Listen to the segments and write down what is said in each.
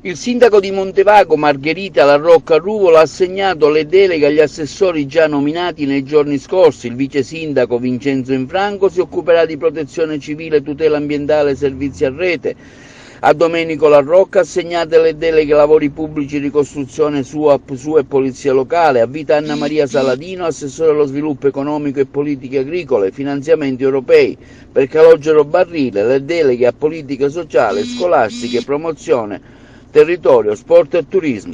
Il sindaco di Montevago, Margherita La Rocca Ruvola, ha assegnato le deleghe agli assessori già nominati nei giorni scorsi. Il vice sindaco Vincenzo Infranco si occuperà di protezione civile, tutela ambientale e servizi a rete. A Domenico La Rocca assegnate le deleghe lavori pubblici, ricostruzione SUAP e polizia locale. A vita Anna Maria Saladino, assessore allo sviluppo economico e politiche agricole, finanziamenti europei. Per Calogero Barrile le deleghe a politiche sociali, scolastiche, promozione, territorio, sport e turismo.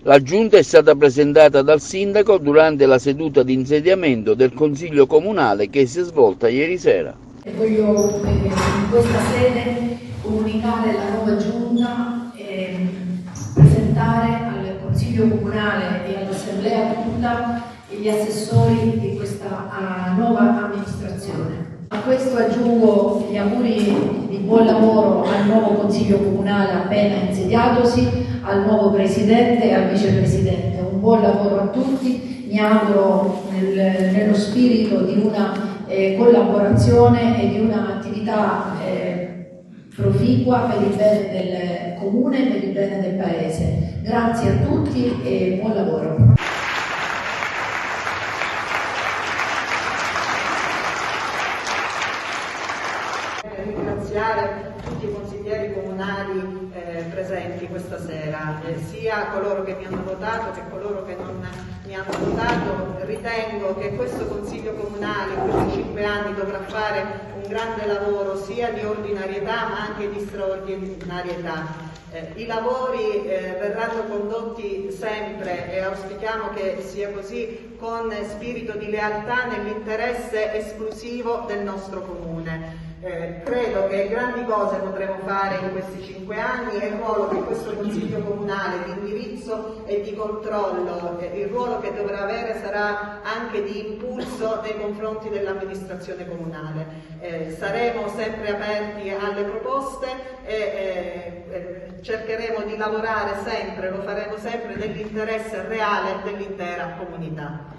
La giunta è stata presentata dal sindaco durante la seduta di insediamento del Consiglio Comunale che si è svolta ieri sera. Voglio in questa sede comunicare la nuova giunta e presentare al Consiglio Comunale e all'Assemblea tutta gli assessori di questa nuova amministrazione. A questo aggiungo gli auguri di buon lavoro al nuovo Consiglio Comunale appena insediatosi, al nuovo Presidente e al Vicepresidente. Un buon lavoro a tutti, mi auguro nello spirito di una collaborazione e di un'attività proficua per il bene del Comune e per il bene del Paese. Grazie a tutti e buon lavoro. Ringraziare tutti i consiglieri comunali presenti questa sera, sia coloro che mi hanno votato che coloro che non mi hanno votato. Ritengo che questo Consiglio Comunale in questi 5 anni dovrà fare un grande lavoro sia di ordinarietà ma anche di straordinarietà. I lavori verranno condotti sempre e auspichiamo che sia così, con spirito di lealtà nell'interesse esclusivo del nostro Comune. Credo che grandi cose potremo fare in questi 5 anni e il ruolo che questo Consiglio Comunale di indirizzo e di controllo, il ruolo che dovrà avere sarà anche di impulso nei confronti dell'amministrazione comunale. Saremo sempre aperti alle proposte e cercheremo di lavorare sempre, lo faremo sempre nell'interesse reale dell'intera comunità.